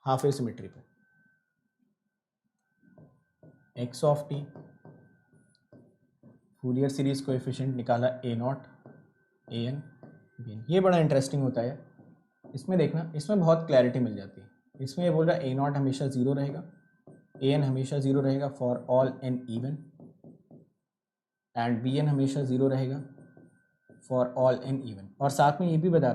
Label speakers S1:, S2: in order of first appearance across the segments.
S1: Half wave symmetry पे। X of t, Fourier series coefficient निकाला a naught, a N, B n. ये बड़ा interesting होता है इसमें, देखना इसमें बहुत क्लैरिटी मिल जाती है। इसमें ये बोल रहा है ए नॉट हमेशा ज़ीरो रहेगा, ए एन हमेशा ज़ीरो रहेगा for all N even, and B N हमेशा ज़ीरो रहेगा फॉर ऑल एन इवन। और साथ में ये भी बता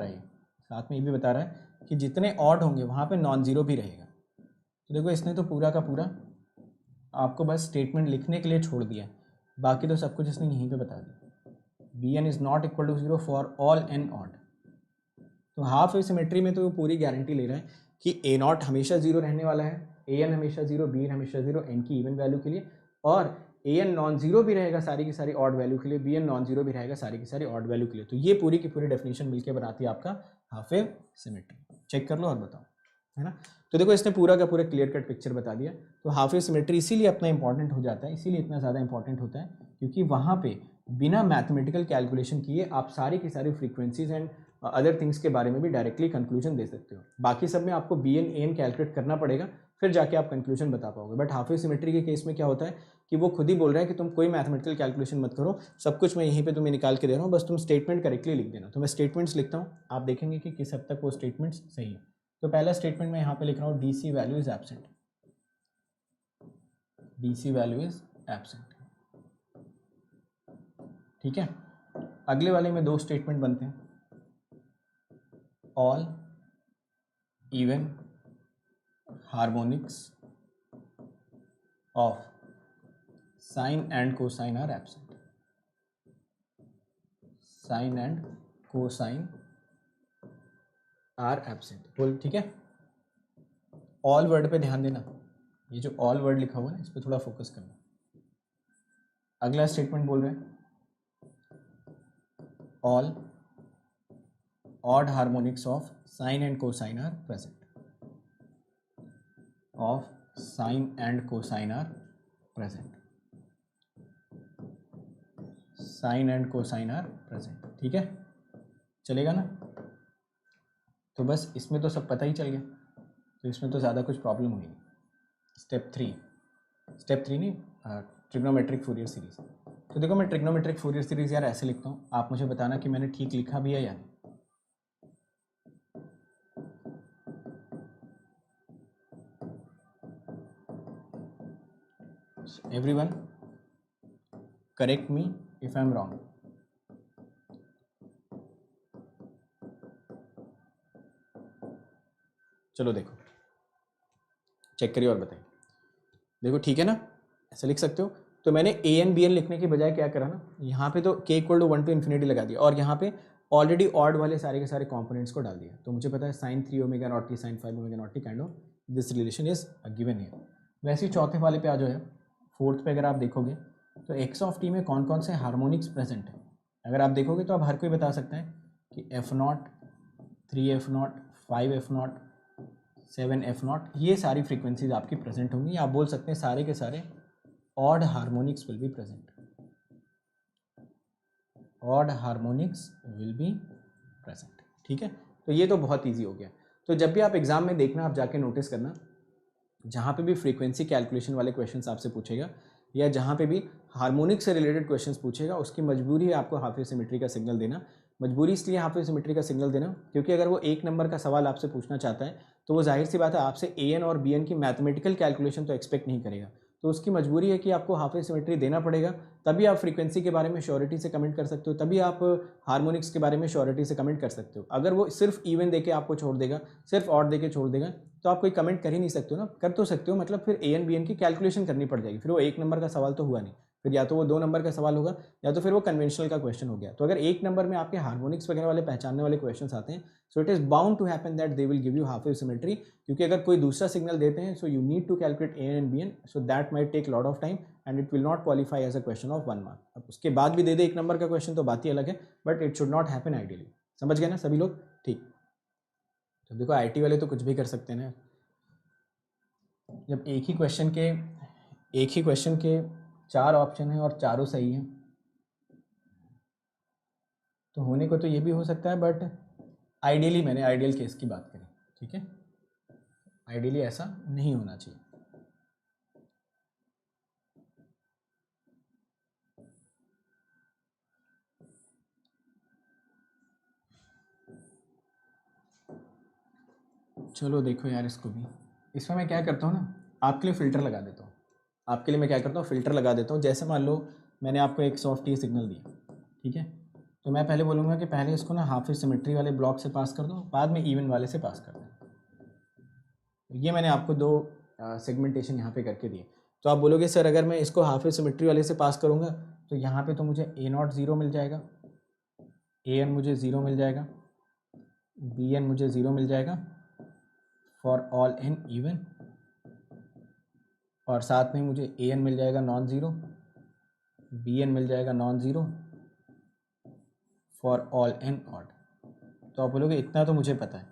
S1: रहा है कि जितने ऑड होंगे वहाँ पे नॉन ज़ीरो भी रहेगा। तो देखो इसने तो पूरा का पूरा आपको बस स्टेटमेंट लिखने के लिए छोड़ दिया, बाकी तो सब कुछ इसने यहीं पे बता दिया। B N is not equal to zero for all N odd. तो हाफ वेव सिमेट्री में तो वो पूरी गारंटी ले रहा है कि ए नॉट हमेशा ज़ीरो रहने वाला है, ए एन हमेशा ज़ीरो, बी एन हमेशा ज़ीरो एन की इवन वैल्यू के लिए, और ए एन नॉन ज़ीरो भी रहेगा सारी की सारी ऑड वैल्यू के लिए, बी एन नॉन ज़ीरो भी रहेगा सारी की सारी ऑड वैल्यू के लिए। तो ये पूरी की पूरी डेफिनेशन मिलकर बनाती है आपका हाफ वेव सिमेट्री। चेक कर लो और बताओ, है ना। तो देखो इसने पूरा का पूरा क्लियर कट पिक्चर बता दिया। तो हाफ वेव सिमेट्री इसीलिए अपना इंपॉर्टेंट हो जाता है, इसीलिए इतना ज़्यादा इंपॉर्टेंट होता है, क्योंकि वहाँ पे बिना मैथमेटिकल कैलकुलेशन किए आप सारी की सारी फ्रीक्वेंसीज एंड अदर थिंग्स के बारे में भी डायरेक्टली कंक्लूजन दे सकते हो। बाकी सब में आपको B N A N calculate करना पड़ेगा, फिर जाके आप कंक्लूजन बता पाओगे। बट हाफ वेव सिमेट्री के केस में क्या होता है कि वो खुद ही बोल रहा है कि तुम कोई मैथमेटिकल कैलकुलेशन मत करो, सब कुछ मैं यहीं पे तुम्हें निकाल के दे रहा हूँ, बस तुम स्टेटमेंट करेक्टली लिख देना। तो मैं स्टेटमेंट्स लिखता हूँ, आप देखेंगे कि किस हद तक वो स्टेटमेंट्स सही है। तो पहला स्टेटमेंट मैं यहाँ पे लिख रहा हूँ, D C value is absent, D C value is absent, ठीक है। अगले वाले में दो स्टेटमेंट बनते हैं, all even harmonics of sine and cosine are absent, sine and cosine are absent, बोल ठीक है। ऑल वर्ड पे ध्यान देना, ये जो ऑल वर्ड लिखा हुआ है ना इस पर थोड़ा फोकस करना। अगला स्टेटमेंट बोल रहे हैं, all odd harmonics of sine and cosine are present, of sine and cosine are present, sine and cosine are present, ठीक है, चलेगा ना। तो बस इसमें तो सब पता ही चल गया, तो इसमें तो ज़्यादा कुछ प्रॉब्लम हुई नहीं। स्टेप थ्री नहीं, ट्रिग्नोमेट्रिक फूरियर सीरीज। तो देखो मैं ट्रिग्नोमेट्रिक फूरियर सीरीज यार ऐसे लिखता हूँ, आप मुझे बताना कि मैंने ठीक लिखा भी है या नहीं। Everyone correct me if I am wrong. चलो देखो चेक करिए और बताइए। देखो ठीक है ना, ऐसे लिख सकते हो। तो मैंने ए एन बी एन लिखने के बजाय क्या करा ना, यहाँ पे तो के इक्वल टू 1 to इन्फिनिटी लगा दिया, और यहाँ पे ऑलरेडी ऑड वाले सारे के सारे कंपोनेंट्स को डाल दिया। तो मुझे पता है sine 3 omega naught T, sine 5 omega naught T, kind of this relation is given here. वैसे ही चौथे वाले पे आ जाओ, फोर्थ पे अगर आप देखोगे तो एक्स ऑफ टी में कौन कौन से हार्मोनिक्स प्रेजेंट है, अगर आप देखोगे तो आप हर कोई बता सकते हैं कि F not, 3f0, 5f0, 7f0, ये सारी फ्रीक्वेंसीज आपकी प्रेजेंट होंगी। आप बोल सकते हैं सारे के सारे odd harmonics will be present, odd harmonics will be present, ठीक है। तो ये तो बहुत इजी हो गया। तो जब भी आप एग्जाम में देखना, आप जाके नोटिस करना, जहाँ पे भी फ्रीक्वेंसी कैलकुलेशन वाले क्वेश्चंस आपसे पूछेगा या जहाँ पे भी हार्मोनिक से रिलेटेड क्वेश्चंस पूछेगा, उसकी मजबूरी है आपको हाफ वेव सिमेट्री का सिग्नल देना। मजबूरी इसलिए हाफ वेव सिमेट्री का सिग्नल देना क्योंकि अगर वो एक नंबर का सवाल आपसे पूछना चाहता है तो वो जाहिर सी बात है आपसे ए एन और बी एन की मैथमेटिकल कैलकुलेशन तो एक्सपेक्ट नहीं करेगा। तो उसकी मजबूरी है कि आपको हाफ वेव सिमेट्री देना पड़ेगा, तभी आप फ्रीक्वेंसी के बारे में श्योरिटी से कमेंट कर सकते हो, तभी आप हार्मोनिक्स के बारे में श्योरिटी से कमेंट कर सकते हो। अगर वो सिर्फ इवन देके आपको छोड़ देगा, सिर्फ ऑड देके छोड़ देगा, तो आप कोई कमेंट कर ही नहीं सकते हो ना। कर तो सकते हो, मतलब फिर ए एन बी एन की कैलकुलेशन करनी पड़ जाएगी, फिर वो एक नंबर का सवाल तो हुआ नहीं, फिर या तो वो 2 नंबर का सवाल होगा या तो फिर वो कन्वेंशनल का क्वेश्चन हो गया। तो अगर एक नंबर में आपके हार्मोनिक्स वगैरह वाले पहचानने वाले क्वेश्चन आते हैं, so it is bound to happen that they will give you half wave symmetry, क्योंकि अगर कोई दूसरा सिग्नल देते हैं so you need to calculate A N B N, so that might take lot of time and it will not qualify as a question of 1 mark. अब उसके बाद भी दे दे एक नंबर का क्वेश्चन तो बात ही अलग है, but it should not happen ideally. समझ गए ना सभी लोग, ठीक। तो देखो आई वाले तो कुछ भी कर सकते हैं ना, जब एक ही क्वेश्चन के 4 ऑप्शन हैं और चारों सही हैं, तो होने को तो ये भी हो सकता है, बट आइडियली मैंने आइडियल केस की बात करी, ठीक है। आइडियली ऐसा नहीं होना चाहिए। चलो देखो यार इसको भी, इसमें मैं क्या करता हूँ ना, आपके लिए फ़िल्टर लगा देता हूँ। आपके लिए मैं क्या करता हूँ, फ़िल्टर लगा देता हूँ। जैसे मान लो मैंने आपको एक सॉफ्ट टी सिग्नल दिया, ठीक है, तो मैं पहले बोलूँगा कि पहले इसको ना हाफ सिमेट्री वाले ब्लॉक से पास कर दो, बाद में इवन वाले से पास कर दो। ये मैंने आपको दो सेगमेंटेशन यहाँ पे करके दिए। तो आप बोलोगे सर अगर मैं इसको हाफ सिमेट्री वाले से पास करूँगा तो यहाँ पे तो मुझे A0 0 मिल जाएगा, AN मुझे 0 मिल जाएगा, BN मुझे 0 मिल जाएगा फॉर ऑल n इवन, और साथ में मुझे AN मिल जाएगा नॉन ज़ीरो, BN मिल जाएगा non zero for all n odd. तो आप बोलोगे इतना तो मुझे पता है,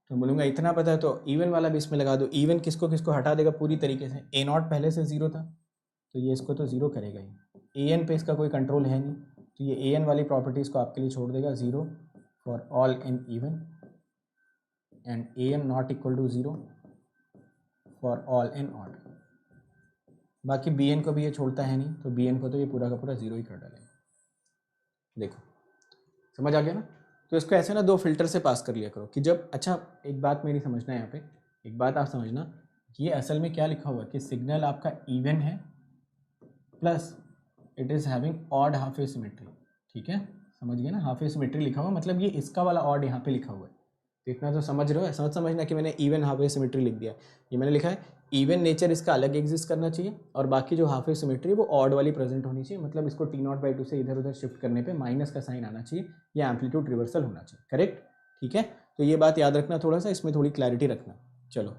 S1: तो बोलूँगा इतना पता है तो इवन वाला भी इसमें लगा दो। इवन किसको किसको हटा देगा पूरी तरीके से, A0 पहले से 0 था तो ये इसको तो 0 करेगा ही, AN पे इसका कोई कंट्रोल है नहीं तो ये AN वाली प्रॉपर्टीज़ को आपके लिए छोड़ देगा 0 for all n even and AM not equal to 0 for all n odd. बाकी BN को भी ये छोड़ता है नहीं तो BN को तो ये पूरा का पूरा 0 ही कर डालेगा। देखो समझ आ गया ना। तो इसको ऐसे ना दो फिल्टर से पास कर लिया करो कि जब, अच्छा एक बात मेरी समझना है यहाँ पे, एक बात आप समझना, ये असल में क्या लिखा हुआ है कि सिग्नल आपका इवन है plus it is having odd half A symmetry, ठीक है, समझ गए ना, हाफ ए सिमेट्री लिखा हुआ मतलब ये इसका वाला ऑड यहाँ पे लिखा हुआ है। तो इतना तो समझ रहे हो, ऐसा मत समझना कि मैंने इवन हाफ ए सिमेट्री लिख दिया, ये मैंने लिखा है इवन नेचर इसका अलग एग्जिस्ट करना चाहिए और बाकी जो हाफ ए सिमेट्री वो ऑड वाली प्रेजेंट होनी चाहिए, मतलब इसको T0/2 से इधर उधर शिफ्ट करने पे माइनस का साइन आना चाहिए या एम्पलीट्यूड रिवर्सल होना चाहिए, करेक्ट, ठीक है। तो ये बात याद रखना, थोड़ा सा इसमें थोड़ी क्लैरिटी रखना। चलो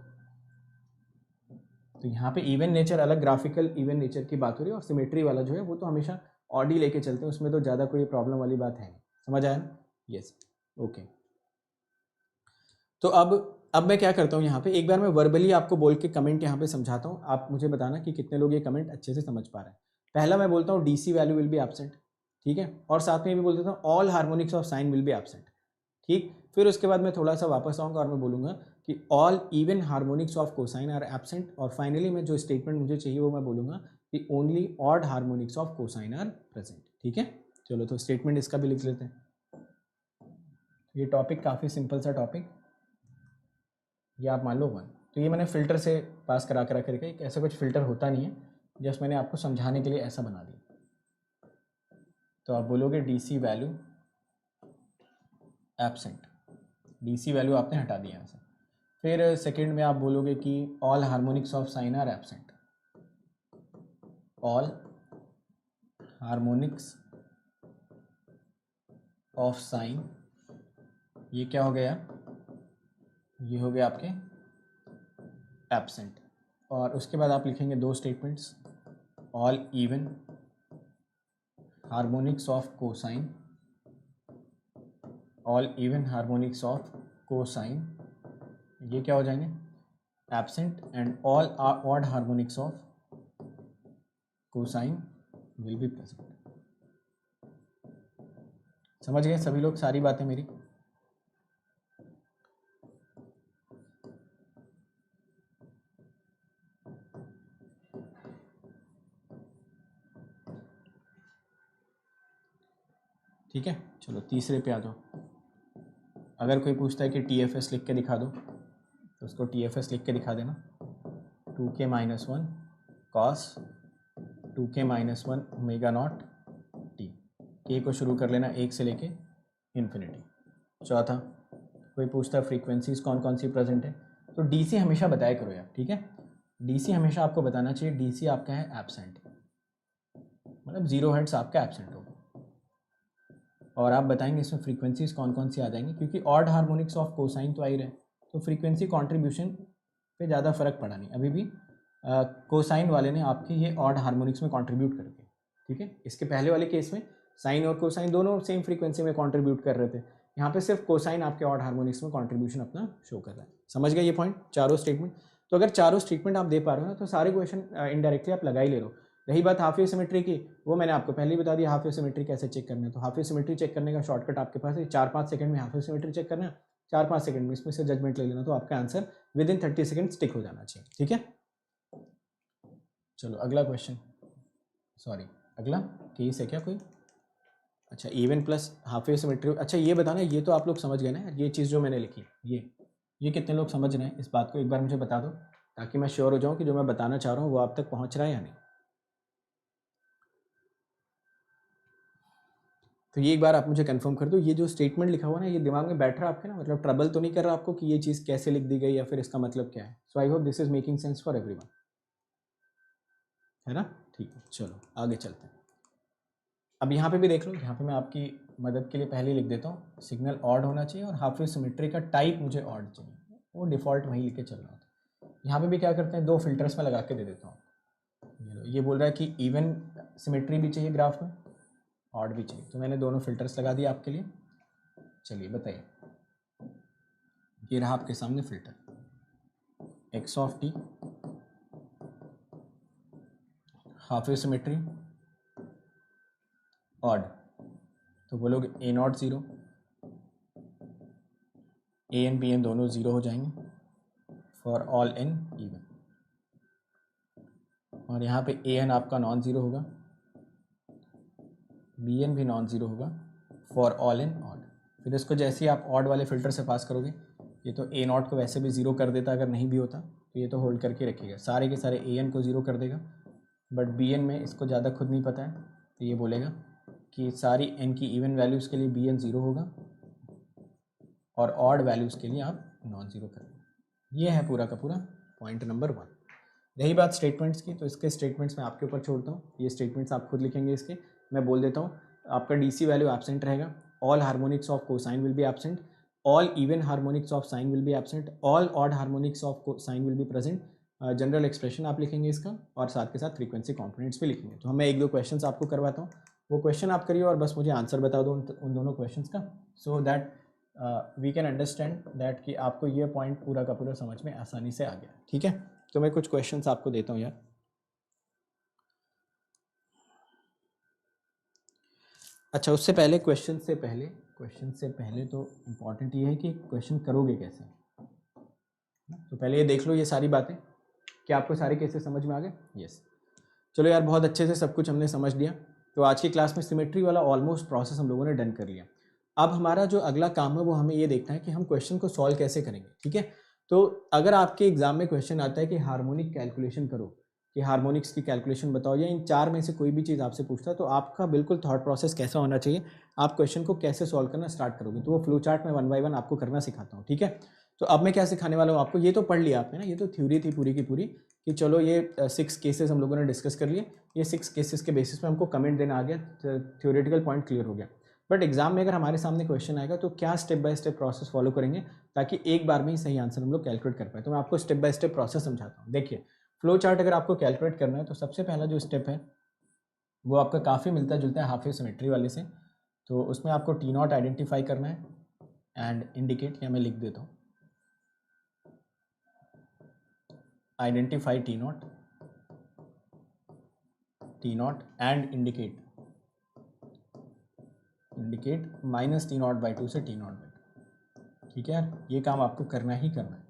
S1: तो यहाँ पे इवन नेचर अलग ग्राफिकल इवन नेचर की बात हो रही है और सिमेट्री वाला जो है वो तो हमेशा ऑड ही लेके चलते हैं, उसमें तो ज़्यादा कोई प्रॉब्लम वाली बात है नहीं, समझ आया ना, यस ओके। तो अब मैं क्या करता हूँ यहाँ पे, एक बार मैं वर्बली आपको बोल के कमेंट यहाँ पे समझाता हूँ, आप मुझे बताना कि कितने लोग ये कमेंट अच्छे से समझ पा रहे हैं। पहला मैं बोलता हूँ DC value will be absent, ठीक है, और साथ में भी बोल देता हूँ all harmonics of sign will be absent, ठीक। फिर उसके बाद मैं थोड़ा सा वापस आऊँगा और मैं बोलूँगा कि all even harmonics of cosine are absent, और फाइनली मैं जो स्टेटमेंट मुझे चाहिए वो मैं बोलूँगा कि only odd harmonics of cosine are present, ठीक है। चलो तो स्टेटमेंट इसका भी लिख लेते हैं। ये टॉपिक काफ़ी सिंपल सा टॉपिक, ये आप मान लो 1, तो ये मैंने फ़िल्टर से पास करा करके, ऐसा कुछ फ़िल्टर होता नहीं है, जस्ट मैंने आपको समझाने के लिए ऐसा बना दिया। तो आप बोलोगे DC value absent, DC value आपने हटा दिया यहाँ से। फिर सेकंड में आप बोलोगे कि all harmonics of sine are absent, all harmonics of sine, ये क्या हो गया, ये हो गया आपके एब्सेंट। और उसके बाद आप लिखेंगे दो statements, all even harmonics of cosine, all even harmonics of cosine, ये क्या हो जाएंगे absent, and all odd harmonics of cosine will be present. समझ गए सभी लोग सारी बातें मेरी। ठीक है, चलो तीसरे पे आ जाओ। अगर कोई पूछता है कि TFS लिख के दिखा दो तो उसको TFS लिख के दिखा देना, 2k - 1 cos 2k - 1 omega naught t, k को शुरू कर लेना 1 से लेके इन्फिनिटी। चौथा, कोई पूछता है फ्रीक्वेंसीज कौन कौन सी प्रेजेंट है, तो DC हमेशा बताया करो यार, ठीक है, DC हमेशा आपको बताना चाहिए, DC आपका है एब्सेंट, मतलब 0 हर्ट्ज आपका एब्सेंट होगा, और आप बताएंगे इसमें फ्रीक्वेंसीज कौन कौन सी आ जाएंगी, क्योंकि ऑड हार्मोनिक्स ऑफ कोसाइन तो आ ही रहे, तो फ्रीक्वेंसी कंट्रीब्यूशन पे ज़्यादा फर्क पड़ा नहीं अभी भी, कोसाइन वाले ने आपके ये ऑड हार्मोनिक्स में कंट्रीब्यूट करके, ठीक है। इसके पहले वाले केस में साइन और कोसाइन दोनों सेम फ्रीक्वेंसी में कंट्रीब्यूट कर रहे थे, यहाँ पे सिर्फ कोसाइन आपके ऑड हार्मोनिक्स में कंट्रीब्यूशन अपना शो कर रहा है। समझ गए ये पॉइंट, चारों स्टेटमेंट। तो अगर चारों स्टेटमेंट आप दे पा रहे हो ना तो सारे क्वेश्चन इनडायरेक्टली आप लगा ही ले रहे हो। रही बात हाफ ए सिमेट्री की, वो मैंने आपको पहले ही बता दिया हाफ ए सिमेट्री कैसे चेक करना है। तो हाफ ए सिमेट्री चेक करने का शॉर्टकट आपके पास है, 4-5 सेकंड में हाफ ए सिमेट्री चेक करना है, 4-5 सेकंड में इसमें से जजमेंट ले लेना, तो आपका आंसर विद इन 30 सेकंड टिक हो जाना चाहिए। ठीक है, चलो अगला क्वेश्चन, सॉरी अगला केस है क्या कोई? अच्छा, even plus half wave symmetry. अच्छा ये बताना, ये तो आप लोग समझ गए ना, ये चीज़ जो मैंने लिखी, ये कितने लोग समझ रहे हैं इस बात को, एक बार मुझे बता दो, ताकि मैं श्योर हो जाऊँ कि जो मैं बताना चाह रहा हूँ वो आप तक पहुँच रहा है या नहीं। तो ये एक बार आप मुझे कंफर्म कर दो, ये जो स्टेटमेंट लिखा हुआ ना, ये दिमाग में बैठ रहा है आपके ना, मतलब ट्रबल तो नहीं कर रहा आपको कि ये चीज़ कैसे लिख दी गई या फिर इसका मतलब क्या है? So I hope this is making sense for everyone, है ना? ठीक है, चलो आगे चलते हैं। अब यहाँ पे भी देख लो, यहाँ पे मैं आपकी मदद के लिए पहले लिख देता हूँ, सिग्नल ऑड होना चाहिए और हाफ वेव सिमेट्री का टाइप मुझे ऑड चाहिए, वो डिफ़ॉल्ट वहीं लिख के चल रहा होता है। यहाँ पे भी क्या करते हैं, 2 फिल्टर्स में लगा के दे देता हूँ। ये बोल रहा है कि इवन सिमेट्री भी चाहिए ग्राफ में, ऑड भी चाहिए, तो मैंने दोनों फिल्टर्स लगा दिए आपके लिए। चलिए बताइए, ये रहा आपके सामने filter, x of t, half wave symmetry, odd, तो बोलोगे a naught zero, a N B n दोनों ज़ीरो हो जाएंगे फॉर ऑल एन इवन, और यहाँ पे ए एन आपका नॉन ज़ीरो होगा, बी एन भी नॉन ज़ीरो होगा फॉर ऑल एन ऑड। फिर इसको जैसे ही आप ऑड वाले फिल्टर से पास करोगे, ये तो ए नॉट को वैसे भी ज़ीरो कर देता अगर नहीं भी होता, तो ये तो होल्ड करके रखेगा, सारे के सारे ए एन को ज़ीरो कर देगा, बट बी एन में इसको ज़्यादा खुद नहीं पता है, तो ये बोलेगा कि सारी एन की इवन वैल्यूज़ के लिए बी एन ज़ीरो होगा और ऑड वैल्यूज़ के लिए आप नॉन ज़ीरो करेंगे। ये है पूरा का पूरा पॉइंट नंबर 1। रही बात स्टेटमेंट्स की, तो इसके स्टेटमेंट्स मैं आपके ऊपर छोड़ता हूँ, ये स्टेटमेंट्स आप खुद लिखेंगे इसके। मैं बोल देता हूँ, आपका डीसी वैल्यू एब्सेंट रहेगा, all harmonics of cosine will be absent, all even harmonics of sign will be absent, all odd harmonics of sign will be present. General expression आप लिखेंगे इसका, और साथ के साथ फ्रीक्वेंसी कॉम्पोनेंट्स भी लिखेंगे। तो मैं 1-2 क्वेश्चन आपको करवाता हूँ, वो क्वेश्चन आप करिए और बस मुझे आंसर बता दो उन दोनों क्वेश्चन का, so that we can understand that कि आपको ये पॉइंट पूरा का पूरा समझ में आसानी से आ गया। ठीक है, तो मैं कुछ क्वेश्चंस आपको देता हूँ यार। अच्छा, उससे पहले क्वेश्चन से पहले तो इम्पॉर्टेंट ये है कि क्वेश्चन करोगे कैसे। तो पहले ये देख लो ये सारी बातें, क्या आपको सारे केसेस समझ में आ गए? यस, चलो यार बहुत अच्छे से सब कुछ हमने समझ लिया। तो आज की क्लास में सिमेट्री वाला ऑलमोस्ट प्रोसेस हम लोगों ने डन कर लिया। अब हमारा जो अगला काम है वो हमें ये देखना है कि हम क्वेश्चन को सॉल्व कैसे करेंगे। ठीक है, तो अगर आपके एग्जाम में क्वेश्चन आता है कि हार्मोनिक कैलकुलेशन करो, कि हार्मोनिक्स की कैलकुलेशन बताओ, या इन 4 में से कोई भी चीज़ आपसे पूछता है, तो आपका बिल्कुल थॉट प्रोसेस कैसा होना चाहिए, आप क्वेश्चन को कैसे सॉल्व करना स्टार्ट करोगे, तो वो फ्लो चार्ट में 1 बाय 1 आपको करना सिखाता हूँ। ठीक है, तो अब मैं क्या सिखाने वाला हूँ आपको, ये तो पढ़ लिया आपने ना, ये तो थ्योरी थी पूरी की पूरी, कि चलो ये 6 केसेस हम लोगों ने डिस्कस कर लिए, ये 6 केसेस के बेसिस पे हमको कमेंट देना आ गया, थ्योरेटिकल पॉइंट क्लियर हो गया। बट एग्जाम में अगर हमारे सामने क्वेश्चन आएगा तो क्या step by step process follow करेंगे ताकि एक बार में ही सही आंसर हम लोग कैलकुलेट कर पाए। तो मैं आपको स्टेप बाय स्टेप प्रोसेस समझाता हूँ। देखिए, फ्लो चार्ट अगर आपको कैलकुलेट करना है तो सबसे पहला जो स्टेप है वो आपका काफ़ी मिलता जुलता है हाफ वेव सिमेट्री वाले से। तो उसमें आपको टी नॉट आइडेंटिफाई करना है एंड इंडिकेट, या मैं लिख देता हूँ, identify T not and indicate minus T not by 2 से टी नॉट बाई 2। ठीक है यार, ये काम आपको करना ही करना है।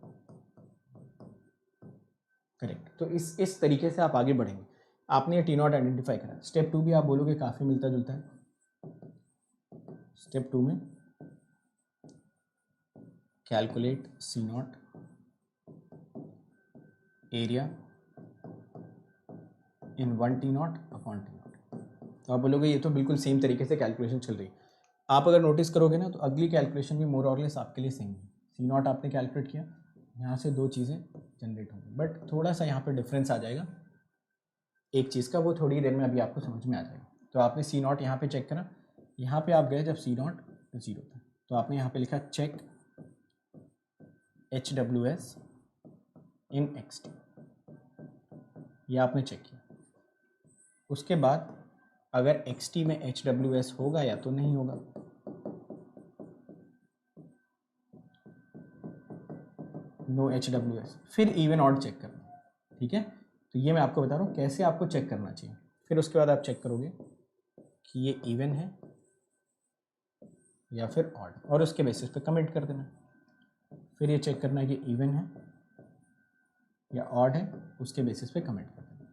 S1: करेक्ट, तो इस तरीके से आप आगे बढ़ेंगे। आपने ये टी नॉट आइडेंटिफाई करा। स्टेप 2 भी आप बोलोगे काफ़ी मिलता जुलता है। स्टेप 2 में calculate C naught area in 1 T naught upon T naught. तो आप बोलोगे ये तो बिल्कुल सेम तरीके से कैलकुलेशन चल रही है। आप अगर नोटिस करोगे ना तो अगली कैलकुलेशन भी मोर और लेस आपके लिए सेम है। सी नॉट आपने कैलकुलेट किया, यहाँ से 2 चीज़ें जनरेट होंगी, बट थोड़ा सा यहाँ पे डिफरेंस आ जाएगा एक चीज़ का, वो थोड़ी देर में अभी आपको समझ में आ जाएगा। तो आपने सी नॉट यहाँ पे चेक करा, यहाँ पे आप गए जब सी नॉट 0 था, तो आपने यहाँ पे लिखा चेक HWS इन XT, ये आपने चेक किया। उसके बाद अगर XT में HWS होगा या तो नहीं होगा, नो HWS, फिर इवन ऑड चेक करना। ठीक है, तो ये मैं आपको बता रहा हूँ कैसे आपको चेक करना चाहिए। फिर उसके बाद आप चेक करोगे कि ये इवन है या फिर ऑड, और उसके बेसिस पे कमेंट कर देना। फिर ये चेक करना है कि इवन है या ऑड है, उसके बेसिस पे कमेंट कर देना।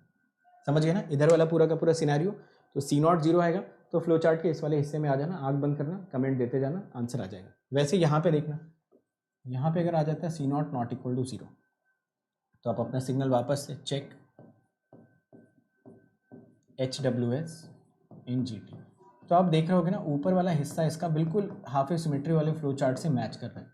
S1: समझ गए ना इधर वाला पूरा का पूरा सिनेरियो। तो C0 0 आएगा तो फ्लो चार्ट के इस वाले हिस्से में आ जाना, आँख बंद करना, कमेंट देते जाना, आंसर आ जाएगा। वैसे यहाँ पे देखना, यहाँ पे अगर आ जाता है C0 नॉट इक्वल टू 0 तो आप अपना सिग्नल वापस से चेक HWS इन GT। तो आप देख रहे होगे ना ऊपर वाला हिस्सा इसका बिल्कुल हाफ वेव सिमेट्री वाले फ्लो चार्ट से मैच कर रहा है।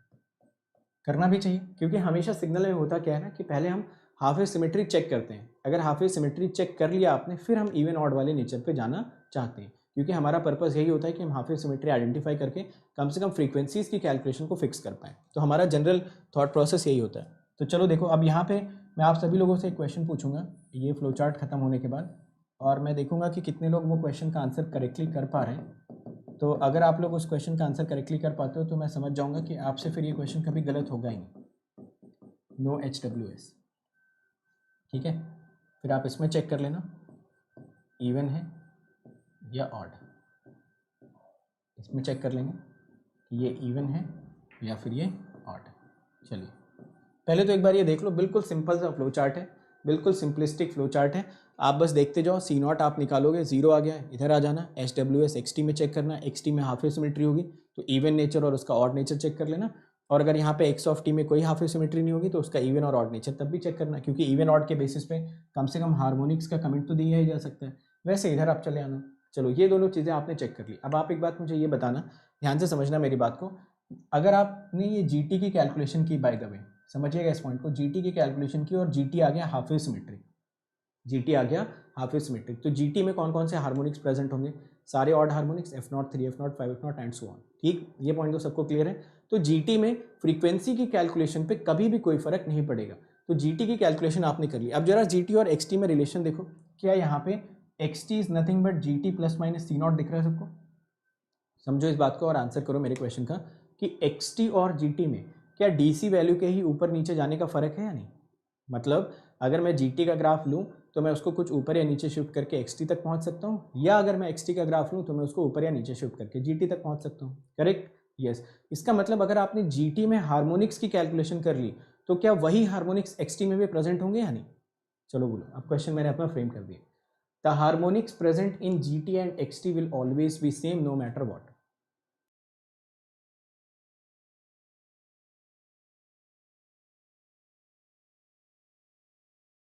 S1: करना भी चाहिए क्योंकि हमेशा सिग्नल में होता क्या है ना कि पहले हम हाफ वेव सिमेट्री चेक करते हैं। अगर हाफ वेव सिमेट्री चेक कर लिया आपने फिर हम इवन ऑड वाले नेचर पे जाना चाहते हैं, क्योंकि हमारा पर्पस यही होता है कि हम हाफ वेव सिमेट्री आइडेंटिफाई करके कम से कम फ्रीक्वेंसीज की कैलकुलेशन को फिक्स कर पाएँ। तो हमारा जनरल थॉट प्रोसेस यही होता है। तो चलो देखो, अब यहाँ पे मैं आप सभी लोगों से एक क्वेश्चन पूछूंगा ये फ्लो चार्ट खत्म होने के बाद, और मैं देखूंगा कि कितने लोग वो क्वेश्चन का आंसर करेक्टली कर पा रहे हैं। तो अगर आप लोग उस क्वेश्चन का आंसर करेक्टली कर पाते हो तो मैं समझ जाऊंगा कि आपसे फिर ये क्वेश्चन कभी गलत होगा ही नहीं। नो HWS, ठीक है। फिर आप इसमें चेक कर लेना इवन है या ऑड, इसमें चेक कर लेंगे कि ये इवन है या फिर ये ऑड है। चलिए पहले तो एक बार ये देख लो, बिल्कुल सिंपल सा फ्लो चार्ट है, बिल्कुल सिंपलिस्टिक फ्लो चार्ट है। आप बस देखते जाओ, C0 आप निकालोगे 0 आ गया है, इधर आ जाना, HWS XT में चेक करना, XT में हाफ वेव सिमेट्री होगी तो इवन नेचर और उसका ऑड नेचर चेक कर लेना, और अगर यहाँ पे X ऑफ T में कोई हाफ वेव सिमेट्री नहीं होगी तो उसका इवन और ऑड नेचर तब भी चेक करना, क्योंकि इवन ऑड के बेसिस पे कम से कम हार्मोनिक्स का कमेंट तो दिया ही जा सकता है। वैसे इधर आप चले आना। चलो ये दोनों चीज़ें आपने चेक कर ली। अब आप एक बात मुझे ये बताना, ध्यान से समझना मेरी बात को, अगर आपने ये GT की कैलकुलेशन की, बाय द वे समझिएगा इस पॉइंट को, GT की कैलकुलेशन की और GT आ गया हाफ वेव सिमेट्री, GT आ गया हाफ वेव सिमेट्री, तो GT में कौन कौन से हार्मोनिक्स प्रेजेंट होंगे? सारे odd harmonics, F0 3 F0 5 F0 and so on. ठीक, ये पॉइंट तो सबको क्लियर है। तो GT में फ्रीक्वेंसी की कैलकुलेशन पे कभी भी कोई फर्क नहीं पड़ेगा। तो GT की कैलकुलेशन आपने कर ली। अब जरा GT और XT में रिलेशन देखो, क्या यहाँ पे XT is nothing but GT plus minus C0 दिख रहा है सबको? समझो इस बात को और आंसर करो मेरे क्वेश्चन का कि XT और GT में क्या DC वैल्यू के ही ऊपर नीचे जाने का फर्क है या नहीं? मतलब अगर मैं GT का ग्राफ लूँ तो मैं उसको कुछ ऊपर या नीचे शिफ्ट करके XT तक पहुँच सकता हूँ, या अगर मैं XT का ग्राफ लूँ तो मैं उसको ऊपर या नीचे शिफ्ट करके GT तक पहुँच सकता हूँ। करेक्ट? यस। इसका मतलब अगर आपने GT में हार्मोनिक्स की कैलकुलेशन कर ली तो क्या वही हार्मोनिक्स XT में भी प्रेजेंट होंगे या नहीं? चलो बोलो, अब क्वेश्चन मैंने अपना फ्रेम कर दिया। The harmonics present in GT and XT will always be same no matter what.